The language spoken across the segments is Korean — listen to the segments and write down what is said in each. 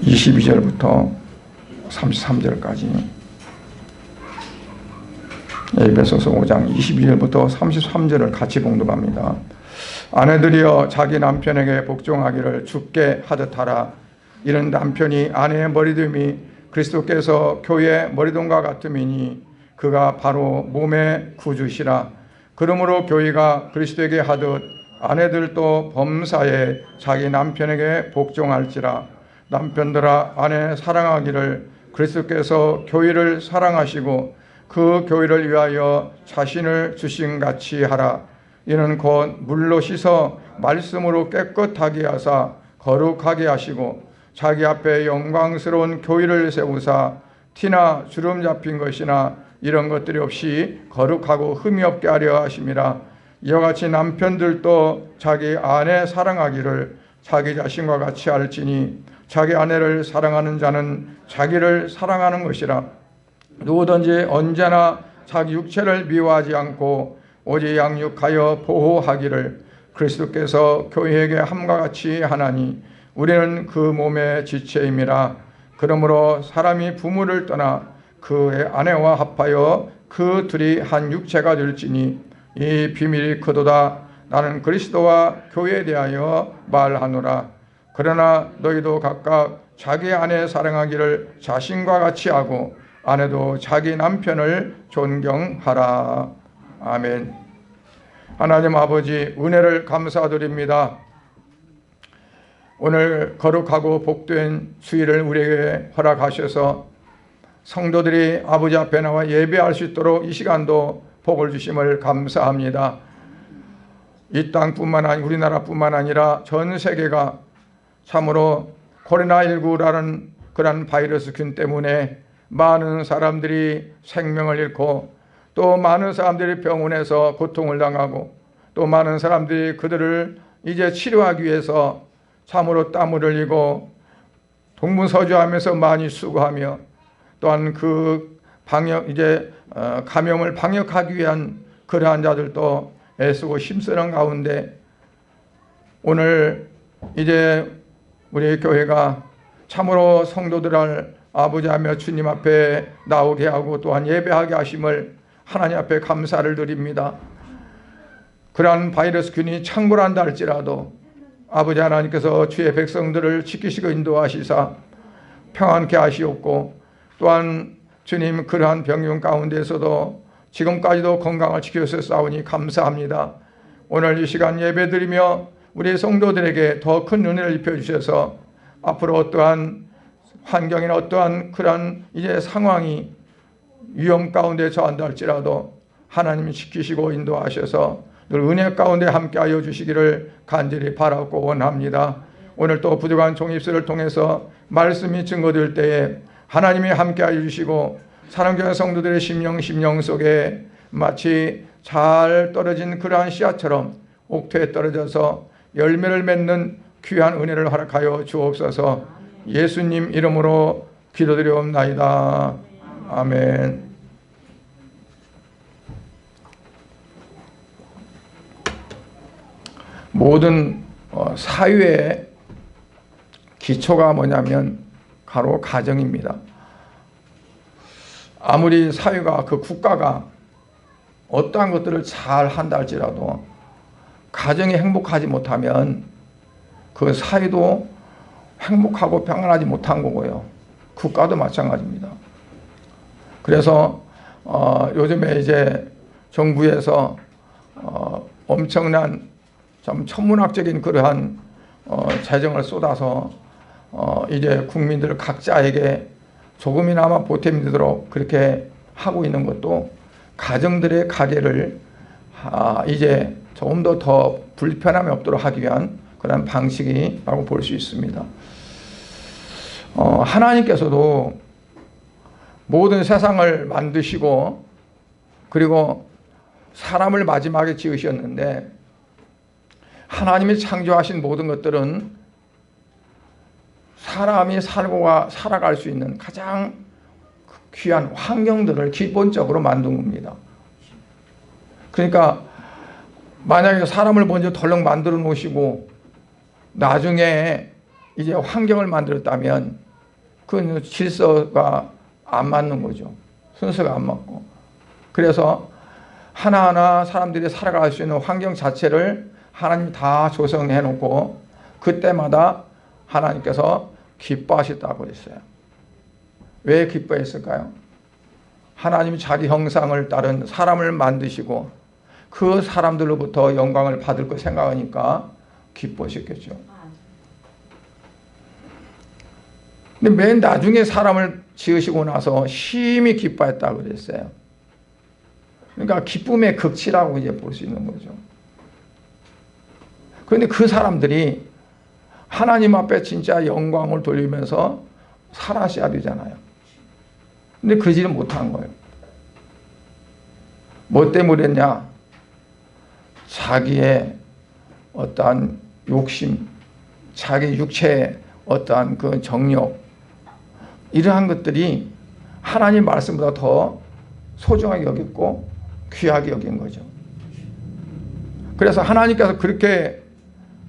22절부터 33절까지, 에베소서 5장 22절부터 33절을 같이 봉독합니다. 아내들이여 자기 남편에게 복종하기를 주께 하듯 하라. 이는 남편이 아내의 머리됨이 그리스도께서 교회의 머리됨과 같음이니 그가 바로 몸의 구주시라. 그러므로 교회가 그리스도에게 하듯 아내들도 범사에 자기 남편에게 복종할지라. 남편들아 아내 사랑하기를 그리스도께서 교회를 사랑하시고 그 교회를 위하여 자신을 주신 같이 하라. 이는 곧 물로 씻어 말씀으로 깨끗하게 하사 거룩하게 하시고 자기 앞에 영광스러운 교회를 세우사 티나 주름 잡힌 것이나 이런 것들이 없이 거룩하고 흠이 없게 하려 하심이라. 이와 같이 남편들도 자기 아내 사랑하기를 자기 자신과 같이 할지니 자기 아내를 사랑하는 자는 자기를 사랑하는 것이라. 누구든지 언제나 자기 육체를 미워하지 않고 오직 양육하여 보호하기를 그리스도께서 교회에게 함과 같이 하나니 우리는 그 몸의 지체임이라. 그러므로 사람이 부모를 떠나 그의 아내와 합하여 그 둘이 한 육체가 될지니 이 비밀이 크도다. 나는 그리스도와 교회에 대하여 말하노라. 그러나 너희도 각각 자기 아내 사랑하기를 자신과 같이 하고 아내도 자기 남편을 존경하라. 아멘. 하나님 아버지, 은혜를 감사드립니다. 오늘 거룩하고 복된 주일을 우리에게 허락하셔서 성도들이 아버지 앞에 나와 예배할 수 있도록 이 시간도 복을 주심을 감사합니다. 이 땅뿐만 아니라 우리나라뿐만 아니라 전 세계가 참으로 코로나19라는 그런 바이러스균 때문에 많은 사람들이 생명을 잃고 또 많은 사람들이 병원에서 고통을 당하고 또 많은 사람들이 그들을 이제 치료하기 위해서 참으로 땀을 흘리고 동분서주하면서 많이 수고하며 또한 그 감염을 방역하기 위한 그러한 자들도 애쓰고 힘쓰는 가운데 오늘 이제 우리 교회가 참으로 성도들을 아버지하며 주님 앞에 나오게 하고 또한 예배하게 하심을 하나님 앞에 감사를 드립니다. 그러한 바이러스균이 창궐한다 할지라도 아버지 하나님께서 주의 백성들을 지키시고 인도하시사 평안케 하시옵고 또한 주님 그러한 병균 가운데서도 지금까지도 건강을 지켜주셨사오니 감사합니다. 오늘 이 시간 예배드리며 우리 성도들에게 더 큰 은혜를 입혀주셔서 앞으로 어떠한 환경이나 어떠한 그러한 이제 상황이 위험 가운데 처한다 할지라도 하나님이 지키시고 인도하셔서 늘 은혜 가운데 함께하여 주시기를 간절히 바라고 원합니다. 오늘 또 부족한 종입술을 통해서 말씀이 증거될 때에 하나님이 함께하여 주시고 사랑교회 성도들의 심령 속에 마치 잘 떨어진 그러한 씨앗처럼 옥토에 떨어져서 열매를 맺는 귀한 은혜를 허락하여 주옵소서. 예수님 이름으로 기도드리옵나이다. 아멘. 모든 사회의 기초가 뭐냐면 바로 가정입니다. 아무리 사회가 그 국가가 어떠한 것들을 잘 한다 할지라도 가정이 행복하지 못하면 그 사회도 행복하고 평안하지 못한 거고요. 국가도 마찬가지입니다. 그래서 요즘에 이제 정부에서 엄청난 참 천문학적인 그러한 재정을 쏟아서 이제 국민들 각자에게 조금이나마 보탬이 되도록 그렇게 하고 있는 것도 가정들의 가계를 이제 조금 더 불편함이 없도록 하기 위한 그런 방식이라고 볼 수 있습니다. 하나님께서도 모든 세상을 만드시고 그리고 사람을 마지막에 지으셨는데 하나님이 창조하신 모든 것들은 사람이 살아갈 수 있는 가장 귀한 환경들을 기본적으로 만든 겁니다. 그러니까 만약에 사람을 먼저 덜렁 만들어 놓으시고 나중에 이제 환경을 만들었다면 그 질서가 안 맞는 거죠. 순서가 안 맞고. 그래서 하나하나 사람들이 살아갈 수 있는 환경 자체를 하나님이 다 조성해 놓고 그때마다 하나님께서 기뻐하셨다고 했어요. 왜 기뻐했을까요? 하나님이 자기 형상을 따른 사람을 만드시고 그 사람들로부터 영광을 받을 거 생각하니까 기뻐하셨겠죠. 근데 맨 나중에 사람을 지으시고 나서 심히 기뻐했다고 그랬어요. 그러니까 기쁨의 극치라고 이제 볼 수 있는 거죠. 그런데 그 사람들이 하나님 앞에 진짜 영광을 돌리면서 살아셔야 되잖아요. 근데 그러지는 못한 거예요. 뭐 때문에 그랬냐? 자기의 어떠한 욕심, 자기 육체의 어떠한 그 정욕, 이러한 것들이 하나님 말씀보다 더 소중하게 여겼고 귀하게 여긴 거죠. 그래서 하나님께서 그렇게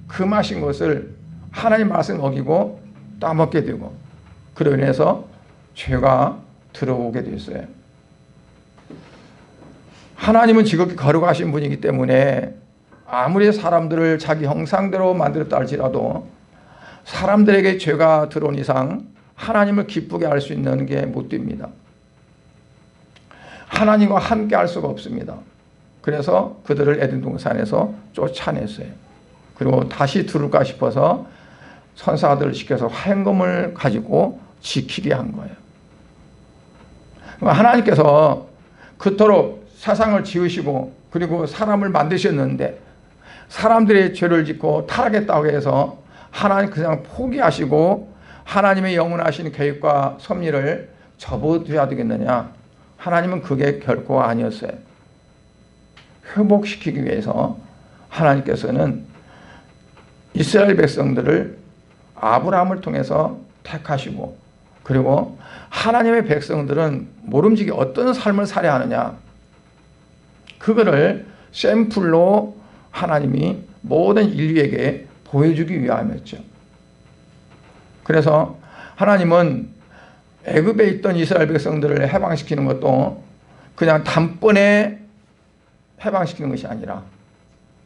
금하신 것을 하나님 말씀을 어기고 따먹게 되고 그로 인해서 죄가 들어오게 됐어요. 하나님은 지극히 거룩하신 분이기 때문에 아무리 사람들을 자기 형상대로 만들었다 할지라도 사람들에게 죄가 들어온 이상 하나님을 기쁘게 할 수 있는 게 못 됩니다. 하나님과 함께 할 수가 없습니다. 그래서 그들을 에덴 동산에서 쫓아냈어요. 그리고 다시 들어올까 싶어서 천사들을 시켜서 화염검을 가지고 지키게 한 거예요. 하나님께서 그토록 세상을 지으시고 그리고 사람을 만드셨는데 사람들의 죄를 짓고 타락했다고 해서 하나님 그냥 포기하시고 하나님의 영원하신 계획과 섭리를 접어둬야 되겠느냐? 하나님은 그게 결코 아니었어요. 회복시키기 위해서 하나님께서는 이스라엘 백성들을 아브라함을 통해서 택하시고 그리고 하나님의 백성들은 모름지기 어떤 삶을 살아야 하느냐? 그거를 샘플로 하나님이 모든 인류에게 보여주기 위함이었죠. 그래서 하나님은 애굽에 있던 이스라엘 백성들을 해방시키는 것도 그냥 단번에 해방시키는 것이 아니라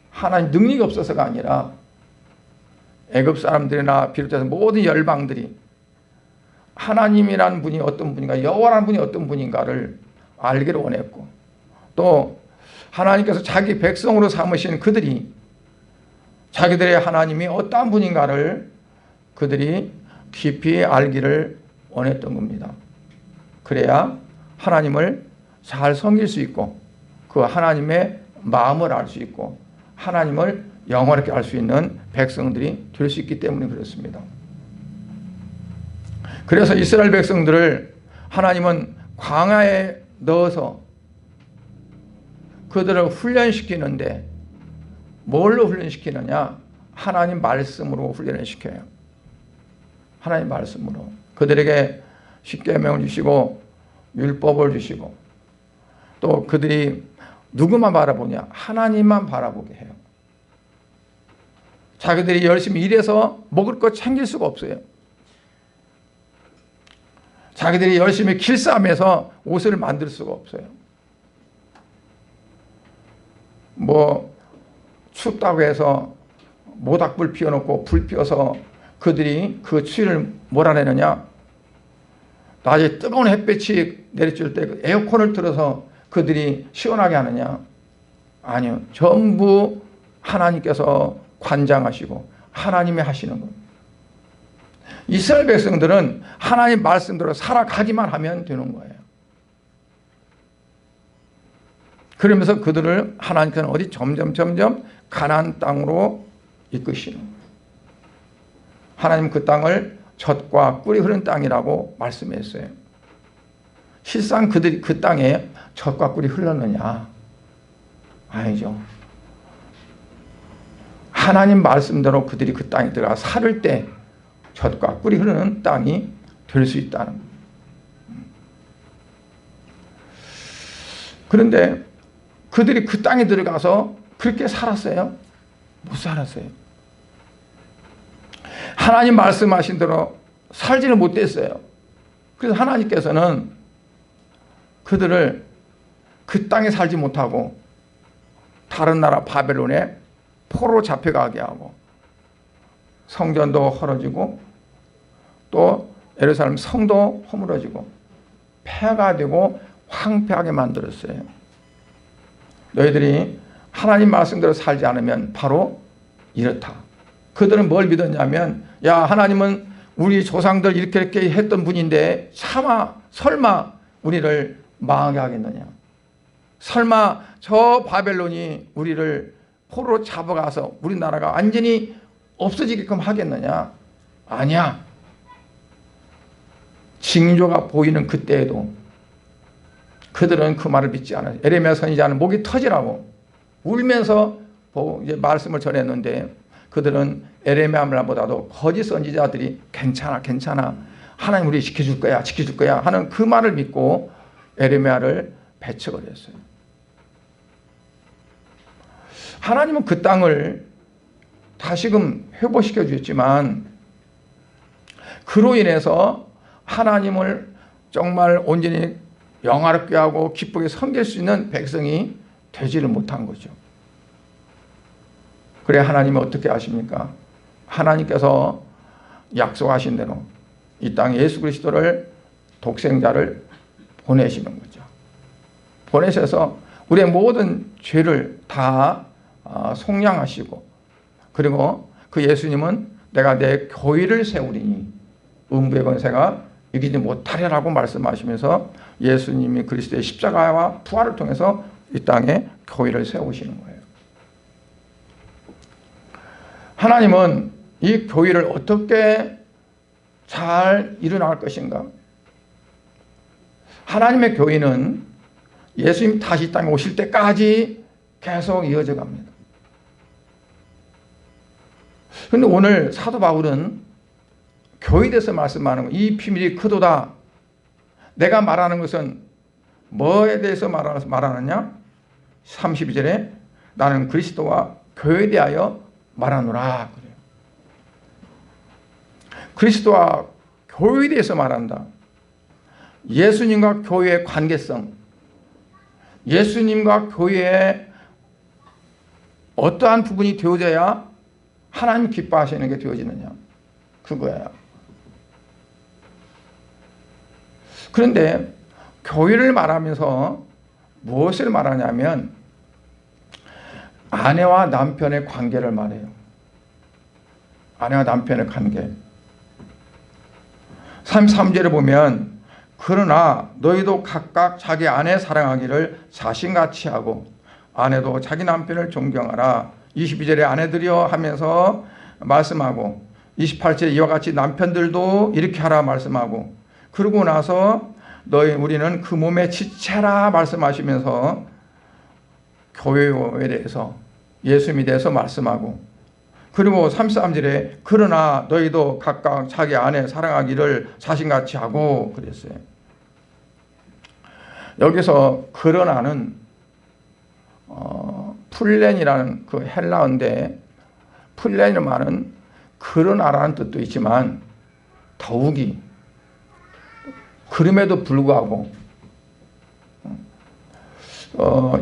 하나님 능력이 없어서가 아니라 애굽 사람들이나 비롯해서 모든 열방들이 하나님이라는 분이 어떤 분인가, 여호와라는 분이 어떤 분인가를 알기를 원했고 또 하나님께서 자기 백성으로 삼으신 그들이 자기들의 하나님이 어떠한 분인가를 그들이 깊이 알기를 원했던 겁니다. 그래야 하나님을 잘 섬길 수 있고 그 하나님의 마음을 알 수 있고 하나님을 영원하게 알 수 있는 백성들이 될 수 있기 때문에 그렇습니다. 그래서 이스라엘 백성들을 하나님은 광야에 넣어서 그들을 훈련시키는데 뭘로 훈련시키느냐? 하나님 말씀으로 훈련을 시켜요. 하나님 말씀으로. 그들에게 십계명을 주시고 율법을 주시고 또 그들이 누구만 바라보냐? 하나님만 바라보게 해요. 자기들이 열심히 일해서 먹을 것 챙길 수가 없어요. 자기들이 열심히 길쌈해서 옷을 만들 수가 없어요. 뭐 춥다고 해서 모닥불 피워놓고 불 피워서 그들이 그 추위를 몰아내느냐? 낮에 뜨거운 햇볕이 내리칠 때 그 에어컨을 틀어서 그들이 시원하게 하느냐? 아니요. 전부 하나님께서 관장하시고 하나님이 하시는 것. 이스라엘 백성들은 하나님 말씀대로 살아가기만 하면 되는 거예요. 그러면서 그들을 하나님께서는 어디 점점 가나안 땅으로 이끄시는 거예요. 하나님 그 땅을 젖과 꿀이 흐르는 땅이라고 말씀했어요. 실상 그들이 그 땅에 젖과 꿀이 흘렀느냐? 아니죠. 하나님 말씀대로 그들이 그 땅에 들어가 살을 때 젖과 꿀이 흐르는 땅이 될 수 있다는 거예요. 그런데 그들이 그 땅에 들어가서 그렇게 살았어요? 못 살았어요. 하나님 말씀하신 대로 살지는 못했어요. 그래서 하나님께서는 그들을 그 땅에 살지 못하고 다른 나라 바벨론에 포로로 잡혀가게 하고 성전도 헐어지고 또 예루살렘 성도 허물어지고 폐가 되고 황폐하게 만들었어요. 너희들이 하나님 말씀대로 살지 않으면 바로 이렇다. 그들은 뭘 믿었냐면, 야, 하나님은 우리 조상들 이렇게 했던 분인데 차마 설마 우리를 망하게 하겠느냐. 설마 저 바벨론이 우리를 포로로 잡아가서 우리나라가 완전히 없어지게끔 하겠느냐. 아니야. 징조가 보이는 그때에도 그들은 그 말을 믿지 않아요. 에레미야 선지자는 목이 터지라고 울면서 이제 말씀을 전했는데, 그들은 에레미야 말보다도 거짓 선지자들이 괜찮아, 괜찮아, 하나님 우리 지켜줄 거야, 지켜줄 거야 하는 그 말을 믿고 에레미야를 배척을 했어요. 하나님은 그 땅을 다시금 회복시켜 주셨지만 그로 인해서 하나님을 정말 온전히 영화롭게 하고 기쁘게 섬길 수 있는 백성이 되지를 못한 거죠. 그래 하나님은 어떻게 하십니까? 하나님께서 약속하신 대로 이 땅에 예수 그리스도를 독생자를 보내시는 거죠. 보내셔서 우리의 모든 죄를 다 속량하시고, 그리고 그 예수님은 내가 내 교회를 세우리니 음부의 권세가 이기지 못하리라고 말씀하시면서 예수님이 그리스도의 십자가와 부활을 통해서 이 땅에 교회를 세우시는 거예요. 하나님은 이 교회를 어떻게 잘 일어날 것인가? 하나님의 교회는 예수님 다시 이 땅에 오실 때까지 계속 이어져 갑니다. 그런데 오늘 사도 바울은 교회에 대해서 말씀하는 거예요. 이 비밀이 크도다. 내가 말하는 것은 뭐에 대해서 말하느냐? 32절에 나는 그리스도와 교회에 대하여 말하노라 그래요. 그리스도와 교회에 대해서 말한다. 예수님과 교회의 관계성, 예수님과 교회의 어떠한 부분이 되어져야 하나님 기뻐하시는 게 되어지느냐, 그거야. 그런데 교회를 말하면서 무엇을 말하냐면 아내와 남편의 관계를 말해요. 아내와 남편의 관계. 33절에 보면 그러나 너희도 각각 자기 아내 사랑하기를 자신같이 하고 아내도 자기 남편을 존경하라. 22절에 아내들이여 하면서 말씀하고 28절에 이와 같이 남편들도 이렇게 하라 말씀하고, 그러고 나서 우리는 그 몸의 지체라 말씀하시면서 교회에 대해서 예수님에 대해서 말씀하고, 그리고 33절에 그러나 너희도 각각 자기 아내 사랑하기를 자신같이 하고 그랬어요. 여기서 그러나는 플렌이라는 그 헬라어인데, 플렌이라는 말은 그러나라는 뜻도 있지만 더욱이 그럼에도 불구하고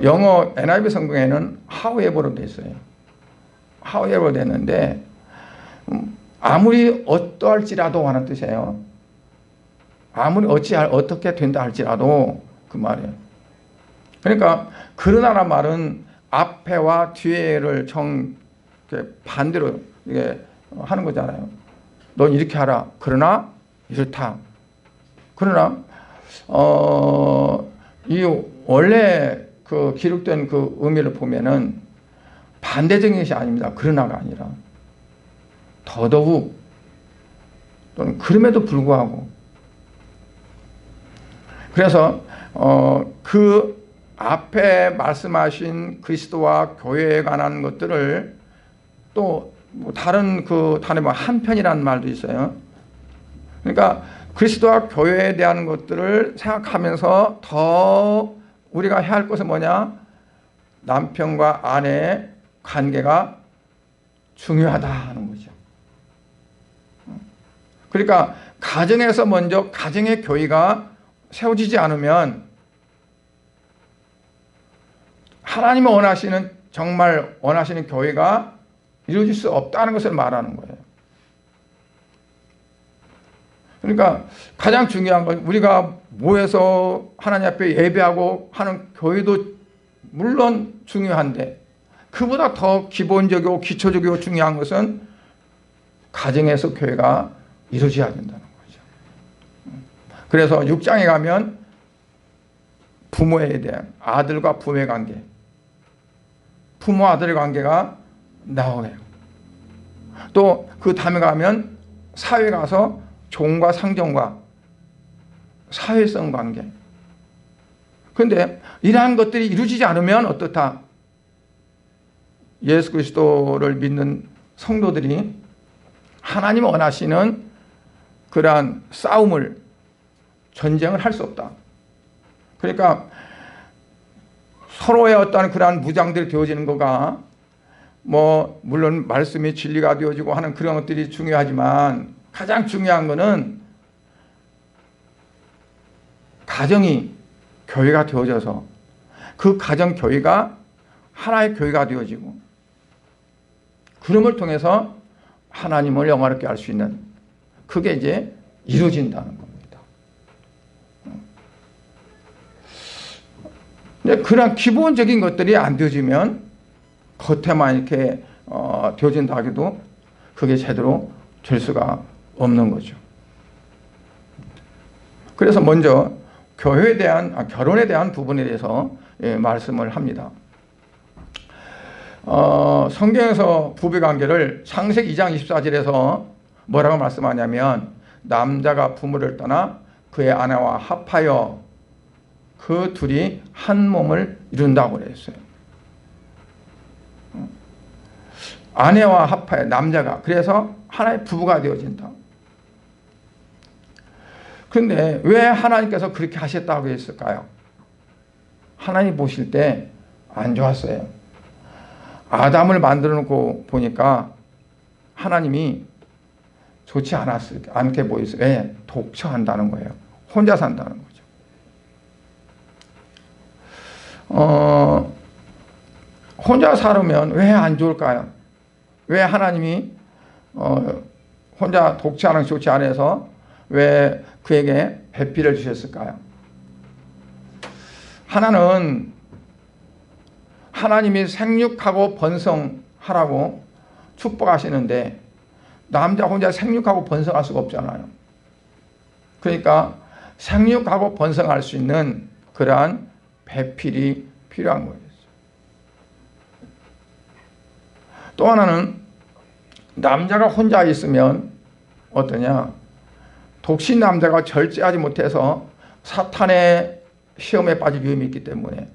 영어 NIV 성경에는 however로 되어 있어요. however 됐는데 아무리 어떠할지라도 하는 뜻이에요. 아무리 어떻게 된다 할지라도 그 말이에요. 그러니까 그러나라는 말은 앞에와 뒤에를 반대로 이게 하는 거잖아요. 넌 이렇게 하라. 그러나 이렇다. 그러나 이 원래 그 기록된 그 의미를 보면은 반대적인 것이 아닙니다. 그러나가 아니라 더더욱 또는 그럼에도 불구하고. 그래서 그 앞에 말씀하신 그리스도와 교회에 관한 것들을 또 뭐 다른 그 단에 뭐 한편이라는 말도 있어요. 그러니까 그리스도와 교회에 대한 것들을 생각하면서 더 우리가 해야 할 것은 뭐냐? 남편과 아내의 관계가 중요하다 하는 거죠. 그러니까 가정에서 먼저 가정의 교회가 세워지지 않으면 하나님이 원하시는, 정말 원하시는 교회가 이루어질 수 없다는 것을 말하는 거예요. 그러니까 가장 중요한 건 우리가 모여서 하나님 앞에 예배하고 하는 교회도 물론 중요한데, 그보다 더 기본적이고 기초적이고 중요한 것은 가정에서 교회가 이루어져야 된다는 거죠. 그래서 6장에 가면 부모에 대한, 아들과 부모의 관계, 부모 아들의 관계가 나오네요. 또 그 다음에 가면 사회 가서 종과 상정과 사회성 관계. 그런데 이러한 것들이 이루어지지 않으면 어떻다? 예수 그리스도를 믿는 성도들이 하나님 원하시는 그러한 싸움을, 전쟁을 할 수 없다. 그러니까 서로의 어떤 그러한 무장들이 되어지는 거가, 물론 말씀이 진리가 되어지고 하는 그런 것들이 중요하지만 가장 중요한 거는 가정이 교회가 되어져서 그 가정 교회가 하나의 교회가 되어지고, 그럼을 통해서 하나님을 영화롭게 할 수 있는, 그게 이제 이루어진다는 겁니다. 근데 그런 기본적인 것들이 안 되어지면 겉에만 이렇게 되어진다 해도 그게 제대로 될 수가 없는 거죠. 그래서 먼저 교회에 대한, 결혼에 대한 부분에 대해서 말씀을 합니다. 성경에서 부부관계를 창세기 2장 24절에서 뭐라고 말씀하냐면, 남자가 부모를 떠나 그의 아내와 합하여 그 둘이 한 몸을 이룬다고 그랬어요. 아내와 합하여, 남자가, 그래서 하나의 부부가 되어진다. 그런데 왜 하나님께서 그렇게 하셨다고 했을까요? 하나님 보실 때 안 좋았어요. 아담을 만들어 놓고 보니까 하나님이 좋지 않게 보였어요. 왜? 독처한다는 거예요. 혼자 산다는 거죠. 혼자 살으면 왜 안 좋을까요? 왜 하나님이 혼자 독처하는 게 좋지 않아서 왜 그에게 배필을 주셨을까요? 하나는 하나님이 생육하고 번성하라고 축복하시는데 남자 혼자 생육하고 번성할 수가 없잖아요. 그러니까 생육하고 번성할 수 있는 그러한 배필이 필요한 거예요. 또 하나는 남자가 혼자 있으면 어떠냐? 독신 남자가 절제하지 못해서 사탄의 시험에 빠질 위험이 있기 때문에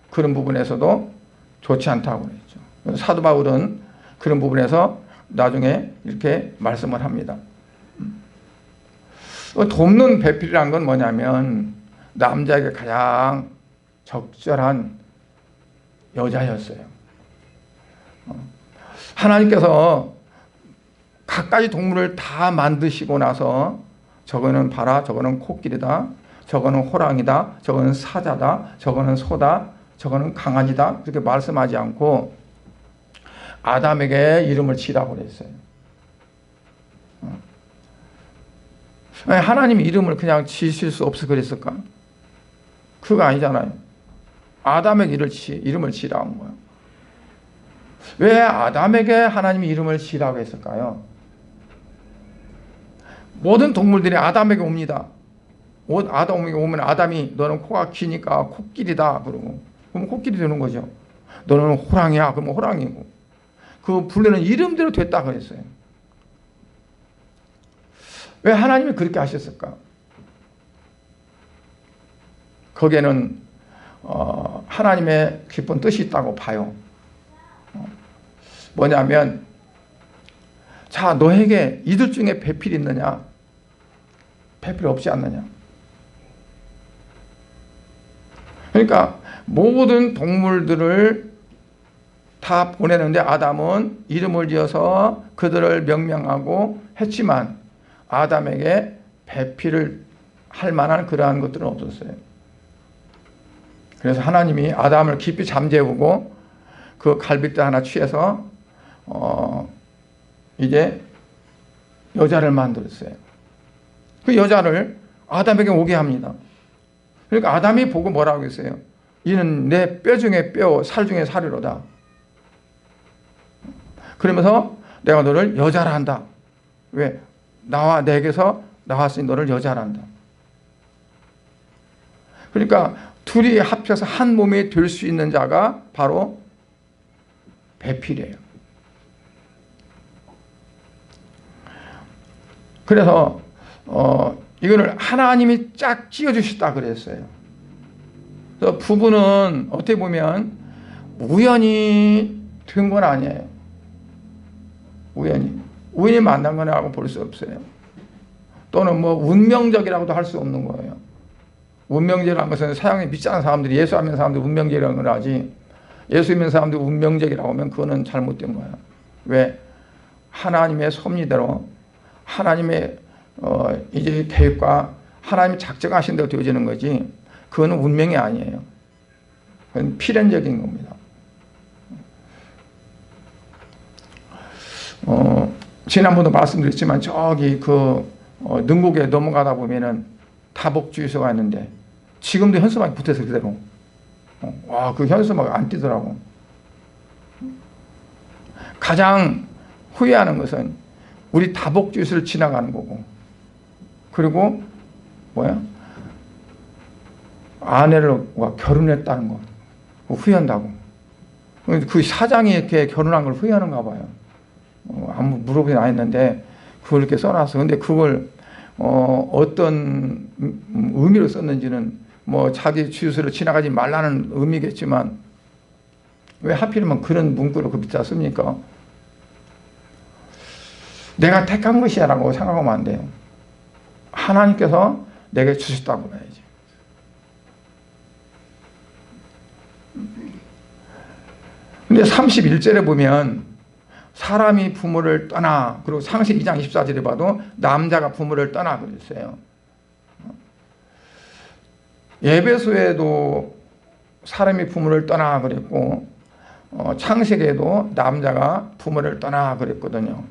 그런 부분에서도 좋지 않다고 그랬죠. 사도 바울은 그런 부분에서 나중에 이렇게 말씀을 합니다. 돕는 배필이란 건 뭐냐면 남자에게 가장 적절한 여자였어요. 하나님께서 갖가지 동물을 다 만드시고 나서 저거는 봐라, 저거는 코끼리다, 저거는 호랑이다, 저거는 사자다, 저거는 소다, 저거는 강아지다, 그렇게 말씀하지 않고 아담에게 이름을 지라고 그랬어요. 하나님이 이름을 그냥 지실 수 없어 그랬을까? 그거 아니잖아요. 아담에게 이름을 지라고 한 거예요. 왜 아담에게 하나님이 이름을 지라고 했을까요? 모든 동물들이 아담에게 옵니다. 아담에게 오면 아담이 너는 코가 기니까 코끼리다 그러고, 그럼 코끼리 되는 거죠. 너는 호랑이야 그러면 호랑이고, 그 부르는 이름대로 됐다 그랬어요. 왜 하나님이 그렇게 하셨을까? 거기에는 하나님의 깊은 뜻이 있다고 봐요. 뭐냐면, 자, 너에게 이들 중에 배필이 있느냐? 배필 없지 않느냐? 그러니까 모든 동물들을 다 보내는데 아담은 이름을 지어서 그들을 명명하고 했지만 아담에게 배필을 할 만한 그러한 것들은 없었어요. 그래서 하나님이 아담을 깊이 잠재우고 그 갈빗대 하나 취해서 이제 여자를 만들었어요. 그 여자를 아담에게 오게 합니다. 그러니까 아담이 보고 뭐라고 했어요? 이는 내 뼈 중에 뼈, 살 중에 살이로다. 그러면서 내가 너를 여자라 한다. 왜? 나와 내게서 나왔으니 너를 여자라 한다. 그러니까 둘이 합쳐서 한 몸이 될 수 있는 자가 바로 배필이에요. 그래서 이거를 하나님이 짝 지어주셨다 그랬어요. 그래서 부부는 어떻게 보면 우연히 된 건 아니에요. 우연히 만난 거라고 볼 수 없어요. 또는 뭐 운명적이라고도 할 수 없는 거예요. 운명적이라는 것은 사형에 믿지 않는 사람들이, 예수 믿는 사람들이 운명적이라는 걸 하지, 예수 믿는 사람들이 운명적이라고 하면 그거는 잘못된 거야. 왜? 하나님의 섭리대로 하나님의 이제 계획과 하나님이 작정하신 대로 되어지는 거지, 그거는 운명이 아니에요. 그건 필연적인 겁니다. 지난번도 말씀드렸지만 저기 능곡에 넘어가다 보면은 다복주유소가 있는데 지금도 현수막이 붙어서 그대로. 와, 그 현수막 안 띄더라고. 가장 후회하는 것은 우리 다복주유소를 지나가는 거고, 그리고 뭐야? 아내가 결혼했다는 거 후회한다고. 그 사장이 이렇게 결혼한 걸 후회하는가 봐요. 아무 물어보진 않았는데 그걸 이렇게 써놨어. 근데 그걸 어떤 의미로 썼는지는 뭐 자기 주유소를 지나가지 말라는 의미겠지만 왜 하필이면 그런 문구를 그 밑에 씁니까? 내가 택한 것이야 라고 생각하면 안 돼요. 하나님께서 내게 주셨다고 봐야지. 근데 31절에 보면 사람이 부모를 떠나, 그리고 창세기 2장 24절에 봐도 남자가 부모를 떠나 그랬어요. 에베소에도 사람이 부모를 떠나 그랬고, 창세기에도 남자가 부모를 떠나 그랬거든요.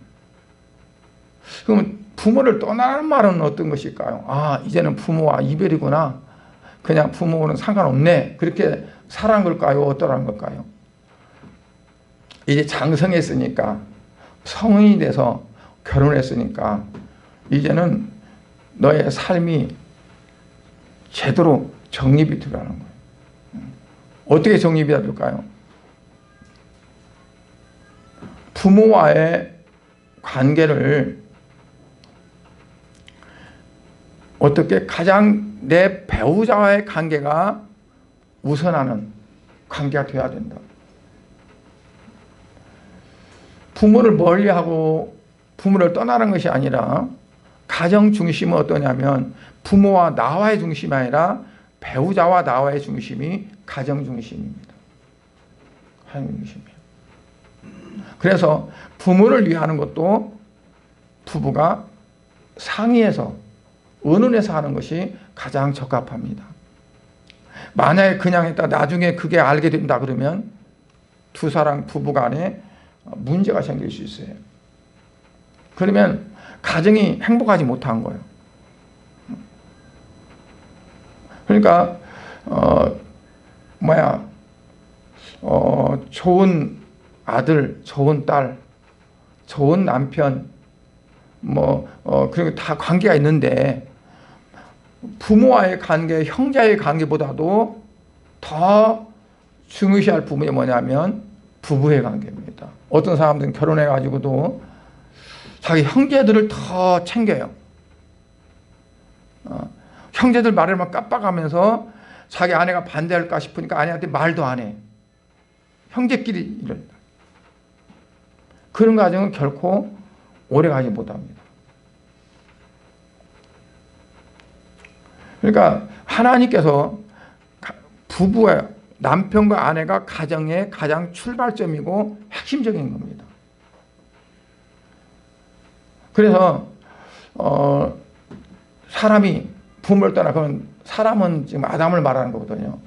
그럼 부모를 떠나는 말은 어떤 것일까요? 아, 이제는 부모와 이별이구나. 그냥 부모는 상관없네. 그렇게 살아간 걸까요? 어떠한 걸까요? 이제 장성했으니까, 성인이 돼서 결혼했으니까 이제는 너의 삶이 제대로 정립이 되라는 거예요. 어떻게 정립이 될까요? 부모와의 관계를 어떻게 가장 내 배우자와의 관계가 우선하는 관계가 되어야 된다. 부모를 멀리하고 부모를 떠나는 것이 아니라 가정 중심은 어떠냐면 부모와 나와의 중심이 아니라 배우자와 나와의 중심이 가정 중심입니다. 가정 중심이에요. 그래서 부모를 위하는 것도 부부가 상의해서 의논해서 하는 것이 가장 적합합니다. 만약에 그냥 했다 나중에 그게 알게 된다 그러면 두 사람 부부 간에 문제가 생길 수 있어요. 그러면 가정이 행복하지 못한 거예요. 그러니까 좋은 아들, 좋은 딸, 좋은 남편, 그리고 다 관계가 있는데 부모와의 관계, 형제의 관계보다도 더 중요시할 부분이 뭐냐면 부부의 관계입니다. 어떤 사람들은 결혼해가지고도 자기 형제들을 더 챙겨요. 형제들 말을 막 깜빡하면서 자기 아내가 반대할까 싶으니까 아내한테 말도 안 해. 형제끼리 이럴 때. 그런 가정은 결코 오래가지 못합니다. 그러니까 하나님께서 부부의 남편과 아내가 가정의 가장 출발점이고 핵심적인 겁니다. 그래서 어, 사람이 부모를 떠나, 그건 사람은 지금 아담을 말하는 거거든요.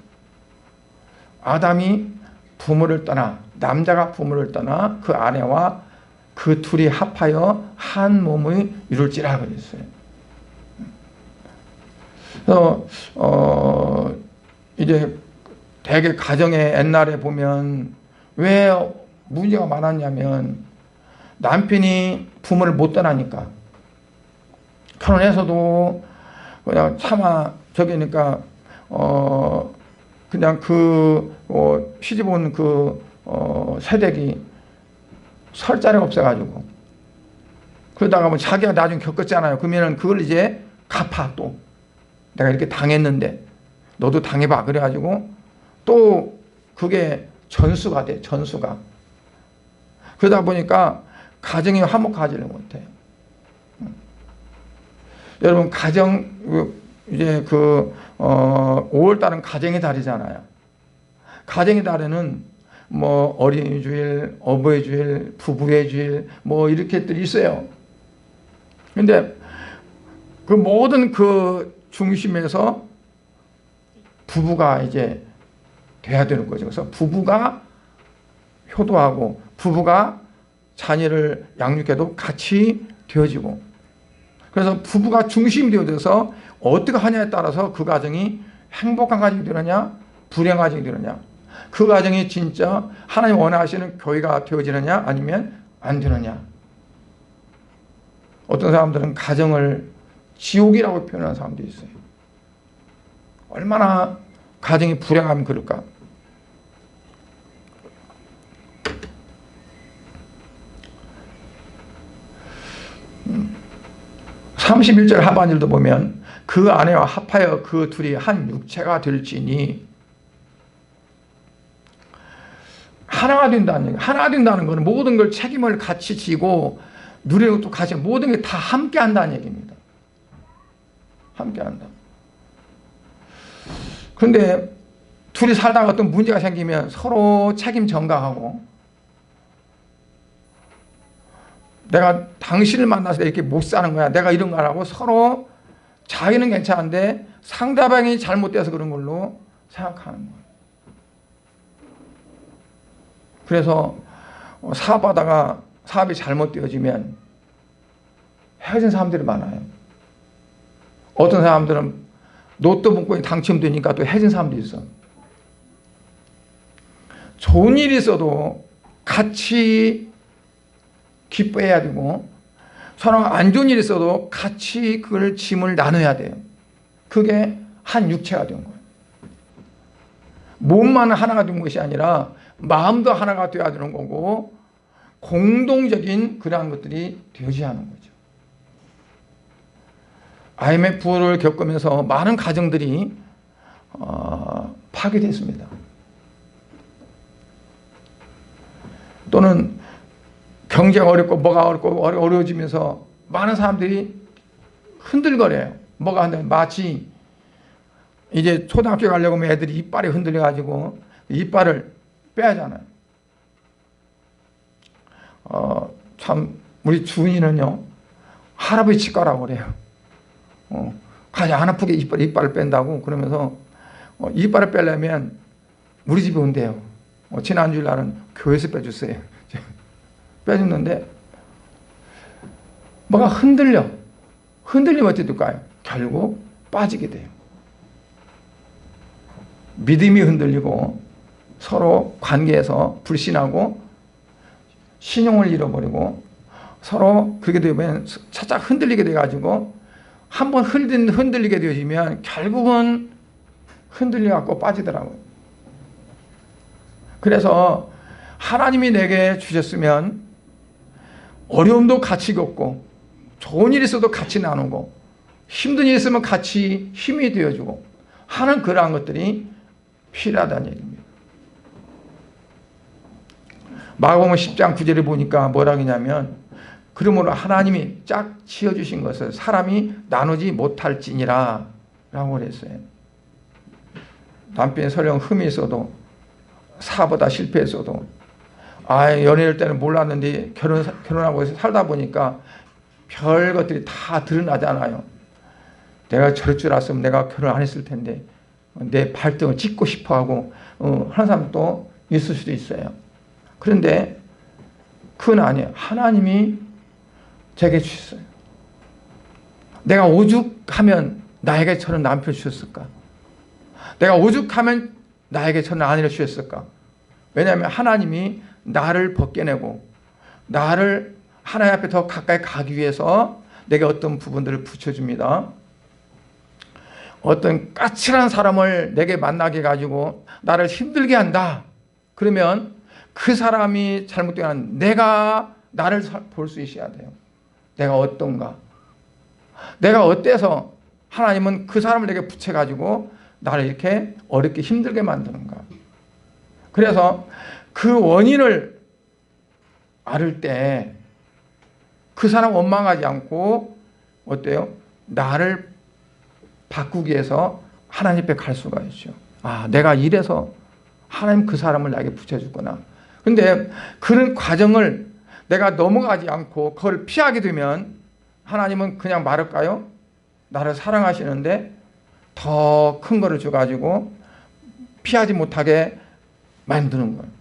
아담이 부모를 떠나, 남자가 부모를 떠나 그 아내와 그 둘이 합하여 한 몸을 이룰지라 그랬어요. 그래서 이제 대개 가정에 옛날에 보면 왜 문제가 많았냐면 남편이 부모를 못 떠나니까, 결혼해서도 그냥 차마 저기니까 그냥 시집 온 새댁이 설 자리가 없어가지고, 그러다가 뭐 자기가 나중에 겪었잖아요. 그러면은 그걸 이제 갚아. 또 내가 이렇게 당했는데 너도 당해봐. 그래가지고 또 그게 전수가 돼. 전수가. 그러다 보니까 가정이 화목하지를 못해요. 여러분, 가정, 이제 5월달은 가정의 달이잖아요. 가정의 달에는 뭐 어린이 주일, 어버이 주일, 부부의 주일, 뭐 이렇게들 있어요. 근데 그 모든 그 중심에서 부부가 이제 돼야 되는 거죠. 그래서 부부가 효도하고 부부가 자녀를 양육해도 같이 되어지고, 그래서 부부가 중심이 되어져서 어떻게 하냐에 따라서 그 가정이 행복한 가정이 되느냐 불행한 가정이 되느냐, 그 가정이 진짜 하나님 원하시는 교회가 되어지느냐 아니면 안 되느냐. 어떤 사람들은 가정을 지옥이라고 표현하는 사람도 있어요. 얼마나 가정이 불행하면 그럴까. 31절 하반절도 보면 그 아내와 합하여 그 둘이 한 육체가 될지니, 하나가 된다는 얘기. 하나가 된다는 것은 모든 걸 책임을 같이 지고 누리는 것도 같이, 모든 게 다 함께 한다는 얘기입니다. 함께 한다. 그런데 둘이 살다가 어떤 문제가 생기면 서로 책임 전가하고, 내가 당신을 만나서 이렇게 못 사는 거야, 내가 이런 거라고 서로 자기는 괜찮은데 상대방이 잘못돼서 그런 걸로 생각하는 거예요. 그래서 사업하다가 사업이 잘못되어지면 헤어진 사람들이 많아요. 어떤 사람들은 로또 복권이 당첨되니까 또 헤어진 사람도 있어. 좋은 일이 있어도 같이 기뻐해야 되고, 서로 안 좋은 일이 있어도 같이 그걸 짐을 나눠야 돼요. 그게 한 육체가 된 거예요. 몸만 하나가 된 것이 아니라 마음도 하나가 되어야 되는 거고, 공동적인 그러한 것들이 되어져야 하는 거죠. IMF를 겪으면서 많은 가정들이 파괴됐습니다. 또는 경제가 어렵고 뭐가 어렵고 어려워지면서 많은 사람들이 흔들거려요. 뭐가 흔들려? 마치 이제 초등학교 가려고 하면 애들이 이빨이 흔들려가지고 이빨을 빼야잖아요. 참 우리 주인은요, 할아버지 치과라고 그래요. 가장 안 아프게 이빨을 뺀다고 그러면서 이빨을 빼려면 우리 집에 온대요. 지난주일 날은 교회에서 빼주세요. 빼줬는데 뭐가 흔들리면 어떻게 될까요? 결국 빠지게 돼요. 믿음이 흔들리고 서로 관계에서 불신하고 신용을 잃어버리고 서로 그렇게 되면 살짝 흔들리게 돼가지고, 한번 흔들리게 되어지면 결국은 흔들려갖고 빠지더라고요. 그래서 하나님이 내게 주셨으면 어려움도 같이 겪고, 좋은 일이 있어도 같이 나누고, 힘든 일이 있으면 같이 힘이 되어주고 하는 그러한 것들이 필요하다는 얘기입니다. 마가복음 10장 9절에 보니까 뭐라고 하냐면, 그러므로 하나님이 짝 지어주신 것을 사람이 나누지 못할지니라 라고 그랬어요. 남편이 설령 흠이 있어도, 사보다 실패했어도, 연애할 때는 몰랐는데 결혼하고 살다 보니까 별 것들이 다 드러나잖아요. 내가 저럴 줄 알았으면 내가 결혼 안 했을 텐데 내 발등을 찍고 싶어하고 하는 사람도 있을 수도 있어요. 그런데 그건 아니에요. 하나님이 제게 주셨어요. 내가 오죽하면 나에게 저런 남편 주셨을까? 내가 오죽하면 나에게 저런 아내를 주셨을까? 왜냐하면 하나님이 나를 벗겨내고 나를 하나님 앞에 더 가까이 가기 위해서 내게 어떤 부분들을 붙여줍니다. 어떤 까칠한 사람을 내게 만나게 해가지고 나를 힘들게 한다. 그러면 그 사람이 잘못되면 내가 나를 볼 수 있어야 돼요. 내가 어떤가? 내가 어때서 하나님은 그 사람을 내게 붙여가지고 나를 이렇게 어렵게 힘들게 만드는가? 그래서 그 원인을 알을 때 그 사람 원망하지 않고 어때요? 나를 바꾸기 위해서 하나님 앞에 갈 수가 있죠. 아, 내가 이래서 하나님 그 사람을 나에게 붙여줬구나. 근데 그런 과정을 내가 넘어가지 않고 그걸 피하게 되면 하나님은 그냥 말할까요? 나를 사랑하시는데 더 큰 거를 줘가지고 피하지 못하게 만드는 거예요.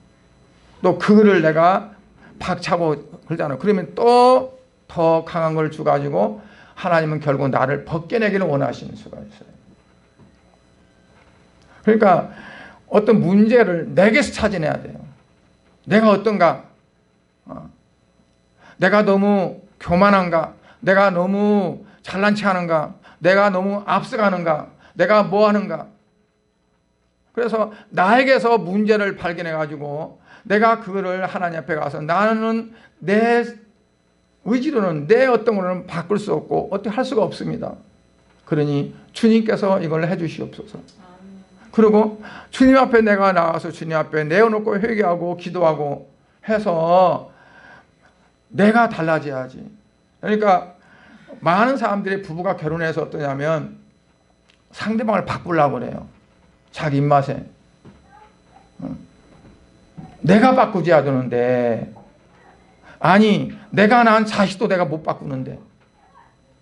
또 그거를 내가 박차고 그러잖아요. 그러면 또 더 강한 걸 줘가지고 하나님은 결국 나를 벗겨내기를 원하시는 수가 있어요. 그러니까 어떤 문제를 내게서 찾아내야 돼요. 내가 어떤가? 내가 너무 교만한가? 내가 너무 잘난 체 하는가? 내가 너무 앞서가는가? 내가 뭐 하는가? 그래서 나에게서 문제를 발견해 가지고 내가 그거를 하나님 앞에 가서 나는 내 의지로는 내 어떤 거는 바꿀 수 없고 어떻게 할 수가 없습니다. 그러니 주님께서 이걸 해 주시옵소서. 그리고 주님 앞에 내가 나가서 주님 앞에 내어놓고 회개하고 기도하고 해서 내가 달라져야지. 그러니까 많은 사람들이 부부가 결혼해서 어떠냐면 상대방을 바꾸려고 그래요. 자기 입맛에. 내가 바꾸지야 되는데, 아니 내가 낳은 자식도 내가 못 바꾸는데,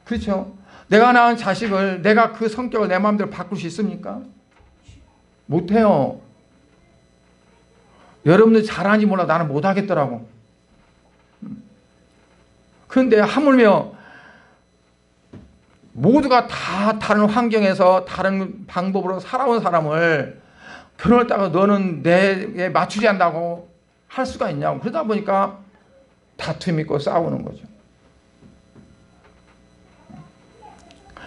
그렇죠? 내가 낳은 자식을 내가 그 성격을 내 마음대로 바꿀 수 있습니까? 못해요. 여러분들 잘하는지 몰라. 나는 못하겠더라고. 그런데 하물며 모두가 다 다른 환경에서 다른 방법으로 살아온 사람을 결혼했다가 너는 내게 맞추지 않는다고 할 수가 있냐고. 그러다 보니까 다툼이 있고 싸우는 거죠.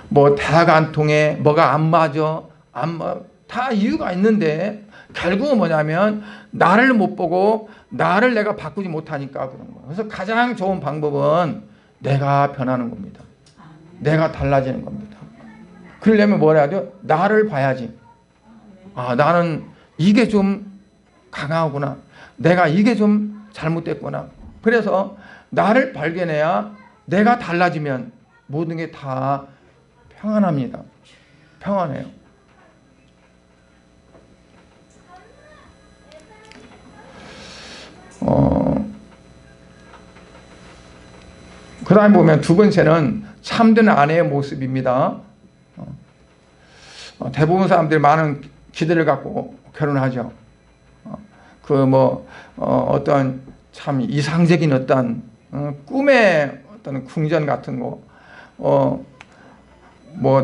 뭐 대화가 안 통해, 뭐가 안 맞아, 다 이유가 있는데 결국은 뭐냐면 나를 못 보고 나를 내가 바꾸지 못하니까 그런 거예요. 그래서 가장 좋은 방법은 내가 변하는 겁니다. 내가 달라지는 겁니다. 그러려면 뭘 해야 돼요? 나를 봐야지. 아, 나는 이게 좀 강하구나. 내가 이게 좀 잘못됐구나. 그래서 나를 발견해야 내가 달라지면 모든 게 다 평안합니다. 평안해요. 그 다음에 보면 두 번째는 참된 아내의 모습입니다. 대부분 사람들이 많은 기대를 갖고 결혼하죠. 어떤 참 이상적인 어떤 꿈의 어떤 궁전 같은 거,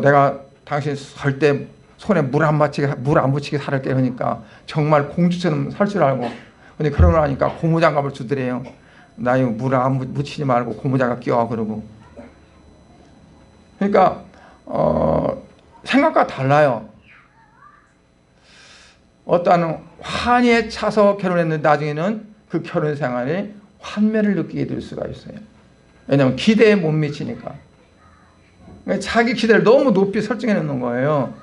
내가 당신 설 때 손에 물 안 묻히게 살을게 하니까 정말 공주처럼 살 줄 알고, 근데 결혼을 하니까 고무장갑을 주더래요. 나 이거 물 안 묻히지 말고 고무장갑 끼워 그러고. 그러니까 생각과 달라요. 어떠한 환희에 차서 결혼했는데 나중에는 그 결혼 생활에 환멸을 느끼게 될 수가 있어요. 왜냐하면 기대에 못 미치니까. 자기 기대를 너무 높이 설정해 놓는 거예요.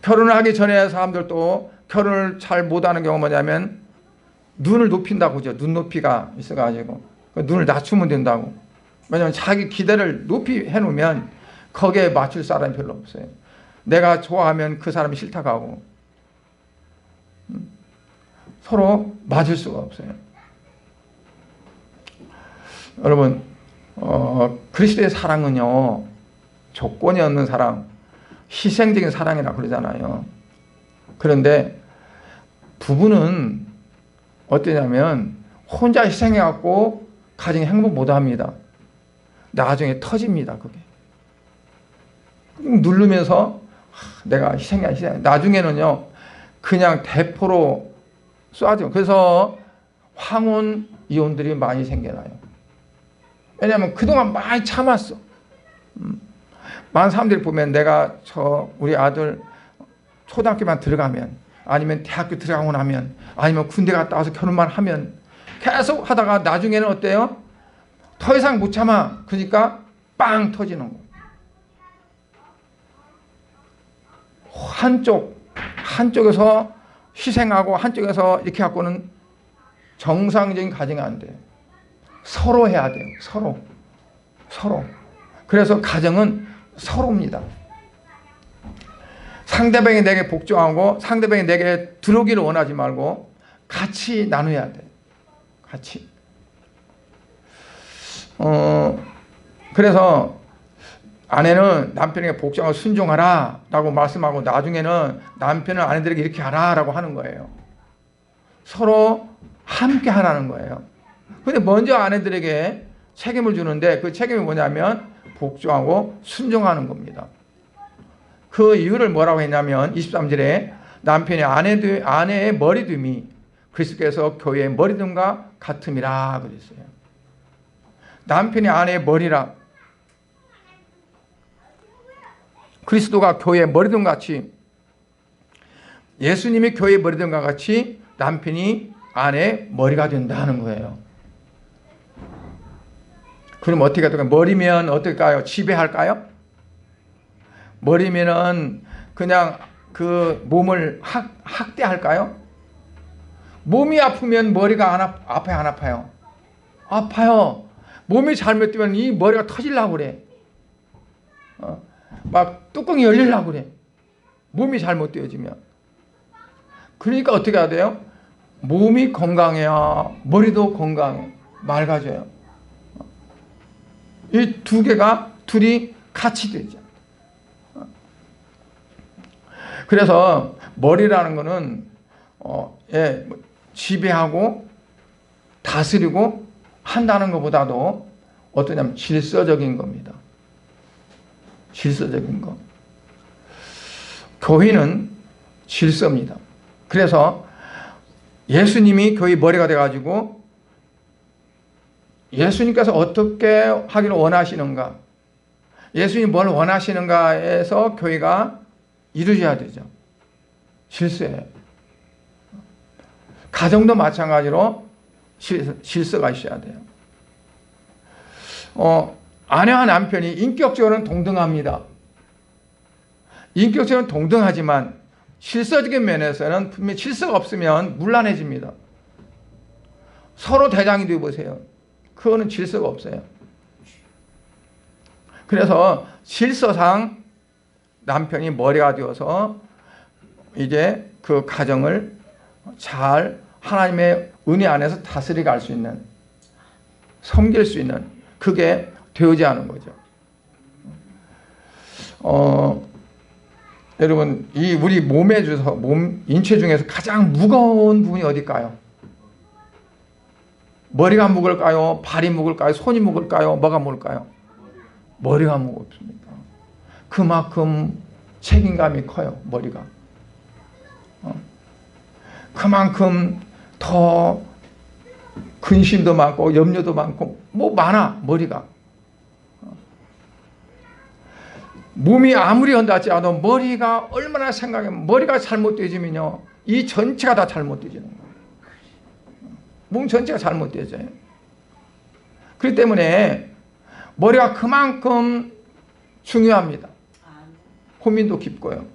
결혼을 하기 전에 사람들도 결혼을 잘 못하는 경우가 뭐냐면 눈을 높인다고 하죠. 눈높이가 있어가지고 눈을 낮추면 된다고. 왜냐하면 자기 기대를 높이 해놓으면 거기에 맞출 사람이 별로 없어요. 내가 좋아하면 그 사람이 싫다고 하고 서로 맞을 수가 없어요. 여러분, 그리스도의 사랑은요, 조건이 없는 사랑, 희생적인 사랑이라 그러잖아요. 그런데 부부는 어떠냐면 혼자 희생해갖고 가정에 행복 못합니다. 나중에 터집니다. 그게 누르면서 내가 희생해. 나중에는요 그냥 대포로 쏴죠. 그래서 황혼 이혼들이 많이 생겨나요. 왜냐하면 그동안 많이 참았어. 많은 사람들이 보면 내가 우리 아들 초등학교만 들어가면, 아니면 대학교 들어가고 나면, 아니면 군대 갔다 와서 결혼만 하면, 계속 하다가 나중에는 어때요? 더 이상 못 참아. 그러니까 빵 터지는 거. 한쪽에서 희생하고 한쪽에서 이렇게 갖고는 정상적인 가정이 안 돼요. 서로 해야 돼요. 서로. 그래서 가정은 서로입니다. 상대방이 내게 복종하고 상대방이 내게 들어오기를 원하지 말고 같이 나눠야 돼. 같이. 그래서 아내는 남편에게 복종하고 순종하라 라고 말씀하고, 나중에는 남편은 아내들에게 이렇게 하라 라고 하는 거예요. 서로 함께 하라는 거예요. 근데 먼저 아내들에게 책임을 주는데, 그 책임이 뭐냐면 복종하고 순종하는 겁니다. 그 이유를 뭐라고 했냐면 23절에 남편이 아내의 머리됨이 그리스도께서 교회의 머리됨과 같음이라 그랬어요. 남편이 아내의 머리라. 그리스도가 교회의 머리됨 같이, 예수님이 교회의 머리됨과 같이 남편이 아내의 머리가 된다는 거예요. 그럼 어떻게 할까요? 머리면 어떨까요? 지배할까요? 머리면은 그냥 그 몸을 학대할까요? 몸이 아프면 머리가 아파요, 안 아파요? 아파요. 몸이 잘못되면 이 머리가 터지려고 그래. 막 뚜껑이 열리려고 그래. 몸이 잘못되어지면. 그러니까 어떻게 해야 돼요? 몸이 건강해야 머리도 건강해, 맑아져요. 이 두 개가 둘이 같이 되죠. 그래서 머리라는 거는 지배하고 다스리고 한다는 것보다도 어떠냐면 질서적인 겁니다. 질서적인 거. 교회는 질서입니다. 그래서 예수님이 교회 머리가 돼가지고 예수님께서 어떻게 하기를 원하시는가, 예수님이 뭘 원하시는가에서 교회가 이루어져야 되죠. 질서예요. 가정도 마찬가지로 질서가 있어야 돼요. 아내와 남편이 인격적으로는 동등합니다. 인격적으로는 동등하지만 질서적인 면에서는 분명히 질서가 없으면 문란해집니다. 서로 대장이 되어보세요. 그거는 질서가 없어요. 그래서 질서상 남편이 머리가 되어서 이제 그 가정을 잘 하나님의 은혜 안에서 다스리게 할 수 있는, 섬길 수 있는, 그게 되어지 않은 거죠. 여러분, 이 우리 몸에 주서 인체 중에서 가장 무거운 부분이 어딜까요? 머리가 무거울까요? 발이 무거울까요? 손이 무거울까요? 뭐가 무거울까요? 머리가 무겁습니다. 그만큼 책임감이 커요, 머리가. 그만큼 더 근심도 많고 염려도 많고 뭐 많아, 머리가. 몸이 아무리 헌다지 않아도 머리가 얼마나 생각하면, 머리가 잘못되어지면요 이 전체가 다 잘못되어지는 거예요. 몸 전체가 잘못되어져요. 그렇기 때문에 머리가 그만큼 중요합니다. 고민도 깊고요.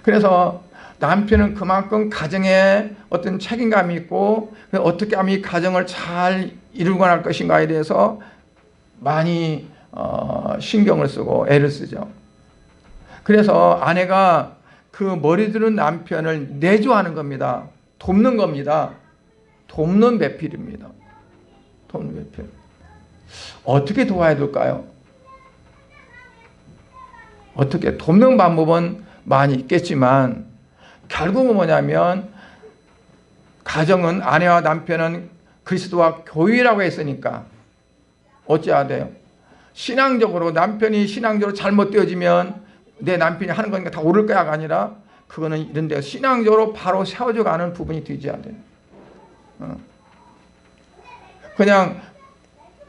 그래서 남편은 그만큼 가정에 어떤 책임감이 있고, 어떻게 하면 이 가정을 잘 이루고 갈 것인가에 대해서 많이 신경을 쓰고 애를 쓰죠. 그래서 아내가 그 머리 드는 남편을 내조하는 겁니다. 돕는 겁니다. 돕는 배필입니다. 돕는 배필. 어떻게 도와야 될까요? 어떻게 돕는 방법은 많이 있겠지만 결국은 뭐냐면 가정은 아내와 남편은 그리스도와 교회라고 했으니까 어찌해야 돼요? 신앙적으로 남편이 신앙적으로 잘못되어지면 내 남편이 하는 거니까 다 옳을 거야가 아니라 그거는 이런 데 신앙적으로 바로 세워져 가는 부분이 되어야 돼요. 그냥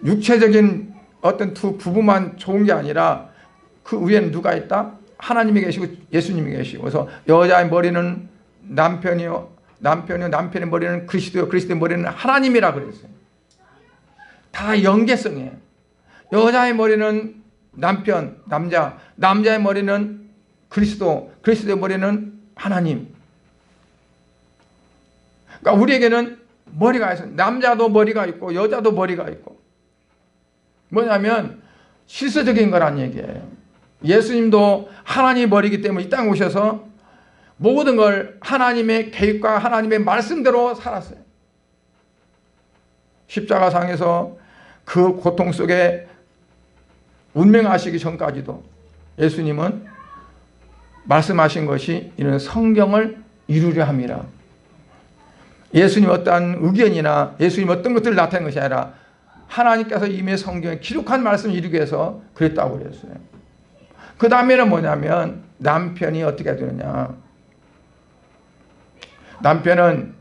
육체적인 어떤 두 부부만 좋은 게 아니라 그 위에는 누가 있다? 하나님이 계시고 예수님이 계시고. 그래서 여자의 머리는 남편이요, 남편의 머리는 그리스도요, 그리스도의 머리는 하나님이라 그랬어요. 다 연계성이에요. 여자의 머리는 남편, 남자의 머리는 그리스도, 그리스도의 머리는 하나님. 그러니까 우리에게는 머리가 있어요. 남자도 머리가 있고 여자도 머리가 있고. 뭐냐면 실제적인 거란 얘기예요. 예수님도 하나님의 머리이기 때문에 이 땅에 오셔서 모든 걸 하나님의 계획과 하나님의 말씀대로 살았어요. 십자가상에서 그 고통 속에 운명하시기 전까지도 예수님은 말씀하신 것이 이런 성경을 이루려 함이라. 예수님 어떠한 의견이나 예수님 어떤 것들을 나타낸 것이 아니라 하나님께서 이미 성경에 기록한 말씀을 이루기 위해서 그랬다고 그랬어요. 그 다음에는 뭐냐면 남편이 어떻게 되느냐. 남편은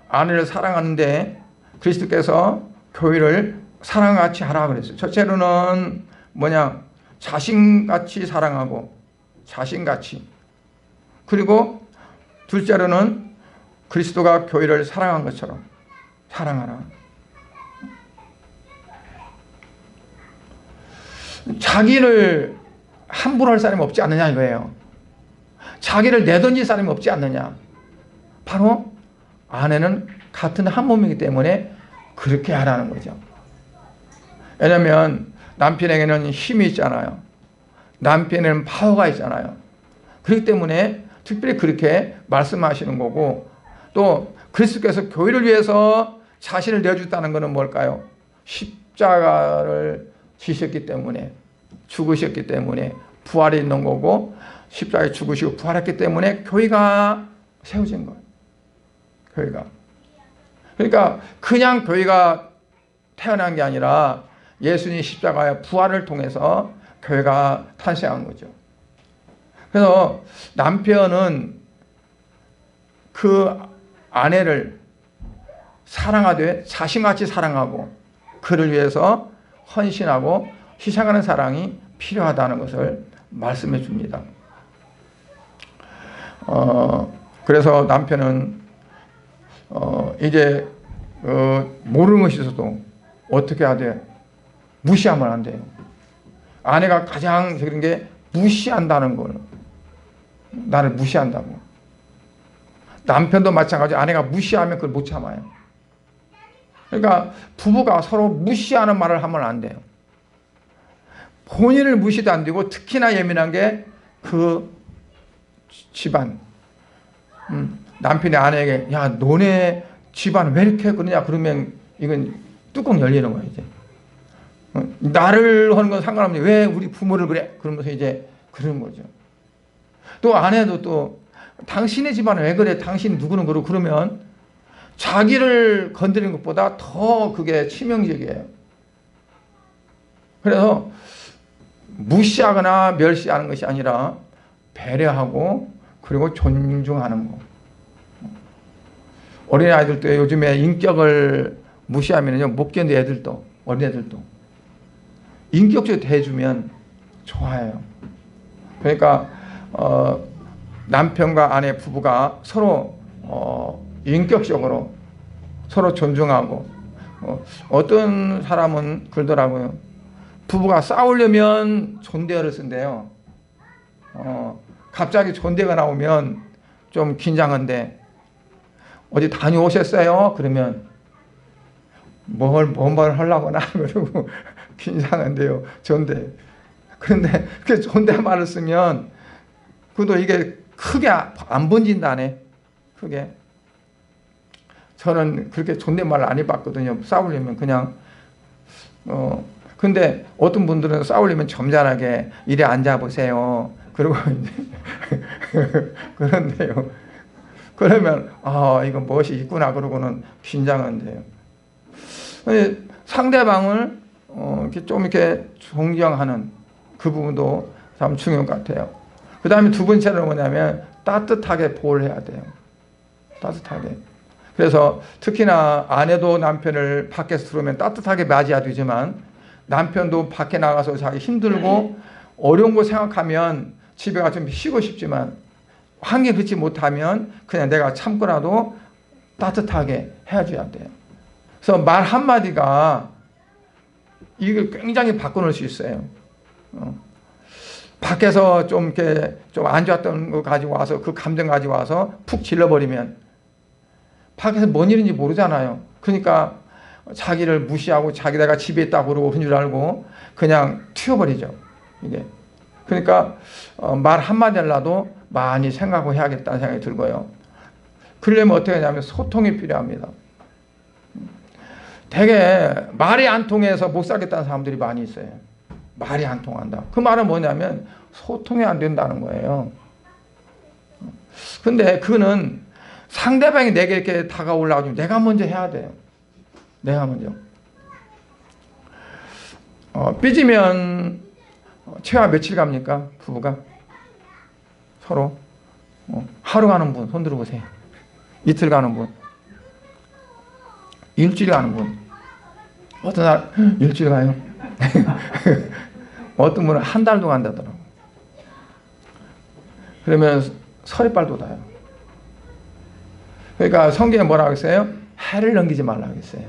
아내를 사랑하는데 그리스도께서 교회를 사랑같이 하라 그랬어요. 첫째로는 뭐냐, 자신같이 사랑하고, 자신같이. 그리고 둘째로는 그리스도가 교회를 사랑한 것처럼 사랑하라. 자기를 함부로 할 사람이 없지 않느냐 이거예요. 자기를 내던질 사람이 없지 않느냐. 바로 아내는 같은 한 몸이기 때문에 그렇게 하라는 거죠. 왜냐하면 남편에게는 힘이 있잖아요. 남편에는 파워가 있잖아요. 그렇기 때문에 특별히 그렇게 말씀하시는 거고, 또 그리스도께서 교회를 위해서 자신을 내어줬다는 것은 뭘까요? 십자가를 지셨기 때문에, 죽으셨기 때문에 부활이 있는 거고, 십자가에 죽으시고 부활했기 때문에 교회가 세워진 거예요. 교회가. 그러니까 그냥 교회가 태어난 게 아니라 예수님 십자가의 부활을 통해서 교회가 탄생한 거죠. 그래서 남편은 그 아내를 사랑하되 자신같이 사랑하고 그를 위해서 헌신하고 희생하는 사랑이 필요하다는 것을 말씀해 줍니다. 그래서 남편은 이제 모르는 것이 있어도 어떻게 해야 돼? 무시하면 안 돼요. 아내가 가장 그런 게 무시한다는 거는, 나를 무시한다고. 남편도 마찬가지로 아내가 무시하면 그걸 못 참아요. 그러니까 부부가 서로 무시하는 말을 하면 안 돼요. 본인을 무시도 안 되고 특히나 예민한 게 그 집안. 남편이 아내에게 야 너네 집안 왜 이렇게 그러냐 그러면 이건 뚜껑 열리는 거예요. 이제 나를 하는 건 상관없는데 왜 우리 부모를 그래? 그러면서 이제 그러는 거죠. 또 아내도 또 당신의 집안은 왜 그래? 당신 누구는 그러고 그러면 자기를 건드리는 것보다 더 그게 치명적이에요. 그래서 무시하거나 멸시하는 것이 아니라 배려하고 그리고 존중하는 거. 어린아이들도 요즘에 인격을 무시하면요 못 견뎌. 애들도, 어린애들도 인격적으로 대해주면 좋아해요. 그러니까 남편과 아내 부부가 서로 인격적으로 서로 존중하고, 어떤 사람은 그러더라고요. 부부가 싸우려면 존대어를 쓴대요. 갑자기 존대가 나오면 좀 긴장한데 어디 다녀오셨어요? 그러면 뭔 말을 하려고나 그러고 긴장한데요. 존대. 그런데 그 존댓말을 쓰면 그도 이게 크게 안 번진다네. 크게. 저는 그렇게 존댓말을 안 해봤거든요. 싸우려면 그냥 근데 어떤 분들은 싸우려면 점잖하게 이래 앉아보세요. 그리고 이제 그런데요. 그러면 이거 무엇이 있구나 그러고는 긴장은 돼요. 상대방을 이렇게 좀 이렇게 존경하는 그 부분도 참 중요한 것 같아요. 그 다음에 두 번째는 뭐냐면 따뜻하게 보호해야 돼요. 따뜻하게. 그래서 특히나 아내도 남편을 밖에서 들어오면 따뜻하게 맞이해야 되지만 남편도 밖에 나가서 자기 힘들고 어려운 거 생각하면 집에 가서 좀 쉬고 싶지만 환경이 그렇지 못하면 그냥 내가 참고라도 따뜻하게 해줘야 돼요. 그래서 말 한마디가 이걸 굉장히 바꿔놓을 수 있어요. 밖에서 좀 이렇게 좀 안 좋았던 거 가지고 와서 그 감정 가지고 와서 푹 질러버리면 밖에서 뭔 일인지 모르잖아요. 그러니까 자기를 무시하고 자기 내가 집에 있다고 그러고 그런 줄 알고 그냥 튀어버리죠. 이게. 그러니까 말 한마디 하려도 많이 생각하고 해야겠다는 생각이 들고요. 그러려면 어떻게 하냐면 소통이 필요합니다. 되게 말이 안 통해서 못 살겠다는 사람들이 많이 있어요. 말이 안 통한다. 그 말은 뭐냐면 소통이 안 된다는 거예요. 근데 그거는 상대방이 내게 이렇게 다가오려고 하면 내가 먼저 해야 돼요. 내가 먼저. 삐지면 최하 며칠 갑니까? 부부가? 서로. 하루 가는 분, 손 들어보세요. 이틀 가는 분. 일주일 가는 분. 어떤 날, 일주일 가요. 어떤 분은 한 달도 간다더라고. 그러면 서리빨 돋아요. 그러니까 성경에 뭐라고 했어요? 해를 넘기지 말라고 했어요.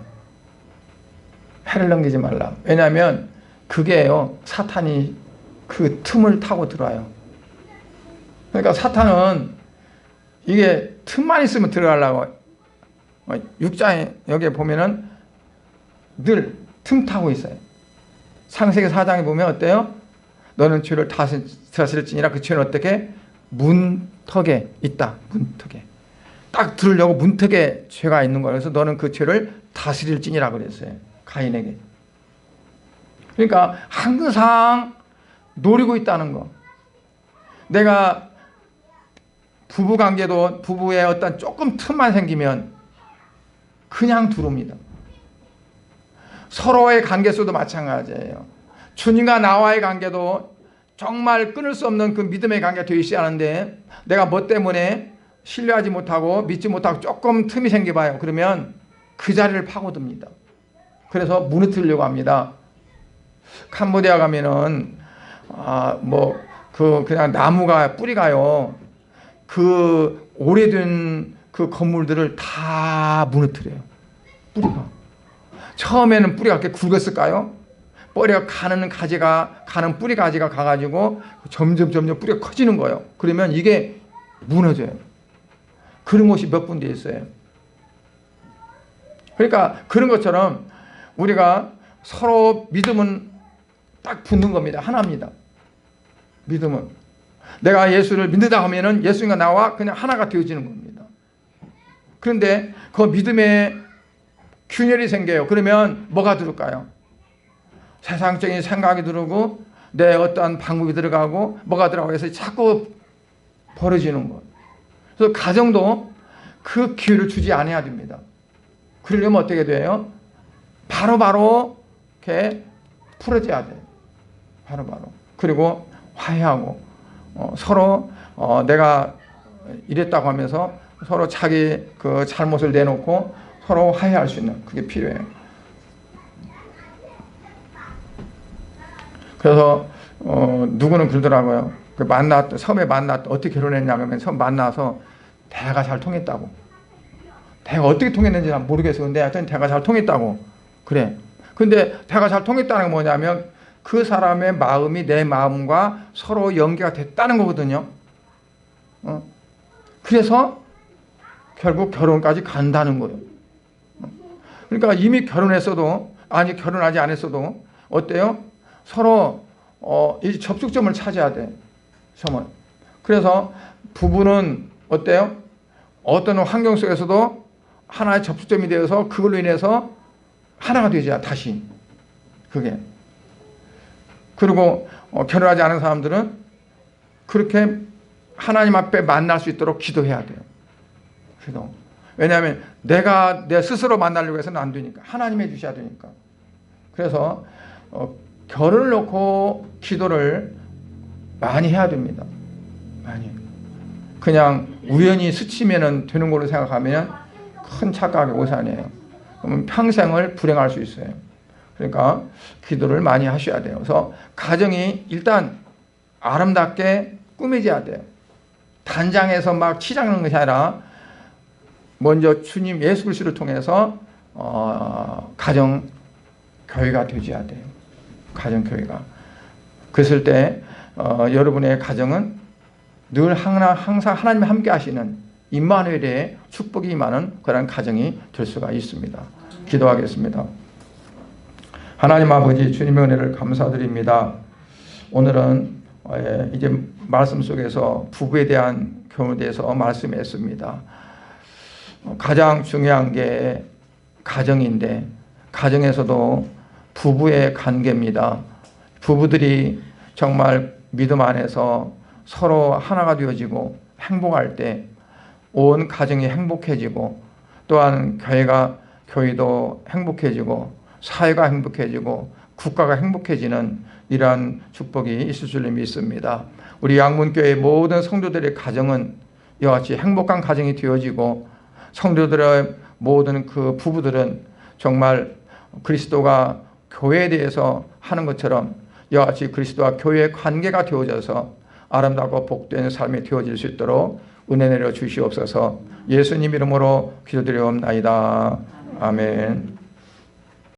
해를 넘기지 말라. 왜냐하면 그게요, 사탄이 그 틈을 타고 들어와요. 그러니까 사탄은 이게 틈만 있으면 들어가려고 6장에 여기에 보면은 늘 틈 타고 있어요. 창세기 4장에 보면 어때요? 너는 죄를 다스릴지니라 그 죄는 어떻게? 문턱에 있다. 문턱에. 딱 들으려고 문턱에 죄가 있는 거예요. 그래서 너는 그 죄를 다스릴지니라 그랬어요. 가인에게. 그러니까 항상 노리고 있다는 거. 내가 부부관계도 부부의 어떤 조금 틈만 생기면 그냥 들어옵니다. 서로의 관계 속도 마찬가지예요. 주님과 나와의 관계도 정말 끊을 수 없는 그 믿음의 관계가 되기 시작하는데 내가 뭐 때문에 신뢰하지 못하고 믿지 못하고 조금 틈이 생겨봐요. 그러면 그 자리를 파고듭니다. 그래서 무너뜨리려고 합니다. 캄보디아 가면은 그냥 나무가 뿌리가요. 그 오래된 그 건물들을 다 무너뜨려요. 뿌리가. 처음에는 뿌리가 그렇게 굵었을까요? 뿌리가 가는 뿌리 가지가 가가지고 점점 뿌리가 커지는 거예요. 그러면 이게 무너져요. 그런 곳이 몇 군데 있어요. 그러니까 그런 것처럼 우리가 서로 믿음은 딱 붙는 겁니다. 하나입니다. 믿음은. 내가 예수를 믿는다 하면은 예수님과 나와 그냥 하나가 되어지는 겁니다. 그런데 그 믿음에 균열이 생겨요. 그러면 뭐가 들을까요? 세상적인 생각이 들고 내 어떠한 방법이 들어가고 뭐가 들어가고 해서 자꾸 벌어지는 것. 그래서 가정도 그 기회를 주지 않아야 됩니다. 그러려면 어떻게 돼요? 바로바로 이렇게 풀어져야 돼요. 바로바로. 그리고 화해하고 서로 내가 이랬다고 하면서 서로 자기 그 잘못을 내놓고 서로 화해할 수 있는 그게 필요해요. 그래서 누구는 그러더라고요. 처음에 만났다 어떻게 결혼했냐 그러면 처음 만나서 대화가 잘 통했다고. 대화가 어떻게 통했는지 난 모르겠어. 근데 하여튼 대화가 잘 통했다고. 그래. 근데 대화가 잘 통했다는 건 뭐냐면 그 사람의 마음이 내 마음과 서로 연계가 됐다는 거거든요. 그래서 결국 결혼까지 간다는 거예요. 그러니까 이미 결혼했어도 결혼하지 않았어도 어때요? 서로 이 접촉점을 찾아야 돼. 그래서 부부는 어때요? 어떤 환경 속에서도 하나의 접촉점이 되어서 그걸로 인해서 하나가 되자 다시. 그게. 그리고 결혼하지 않은 사람들은 그렇게 하나님 앞에 만날 수 있도록 기도해야 돼요. 기도. 왜냐하면 내가 내 스스로 만나려고 해서는 안 되니까. 하나님이 해주셔야 되니까. 그래서 결혼을 놓고 기도를 많이 해야 됩니다. 많이. 그냥 우연히 스치면 되는 걸로 생각하면 큰 착각의 오산이에요. 그러면 평생을 불행할 수 있어요. 그러니까 기도를 많이 하셔야 돼요. 그래서 가정이 일단 아름답게 꾸며져야 돼요. 단장에서 막 치장하는 것이 아니라 먼저 주님 예수 그리스도를 통해서 가정 교회가 되어야 돼요. 가정 교회가. 그랬을 때 여러분의 가정은 늘 항상 하나님이 함께 하시는 임마누엘의 축복이 임하는 그런 가정이 될 수가 있습니다. 기도하겠습니다. 하나님 아버지 주님의 은혜를 감사드립니다. 오늘은 이제 말씀 속에서 부부에 대한 교훈에 대해서 말씀했습니다. 가장 중요한 게 가정인데 가정에서도 부부의 관계입니다. 부부들이 정말 믿음 안에서 서로 하나가 되어지고 행복할 때 온 가정이 행복해지고 또한 교회도 행복해지고 사회가 행복해지고 국가가 행복해지는 이러한 축복이 있을 줄 믿습니다. 우리 양문교회 모든 성도들의 가정은 이와 같이 행복한 가정이 되어지고 성도들의 모든 그 부부들은 정말 그리스도가 교회에 대해서 하는 것처럼 이와 같이 그리스도와 교회의 관계가 되어져서 아름답고 복된 삶이 되어질 수 있도록 은혜 내려 주시옵소서. 예수님 이름으로 기도드리옵나이다. 아멘.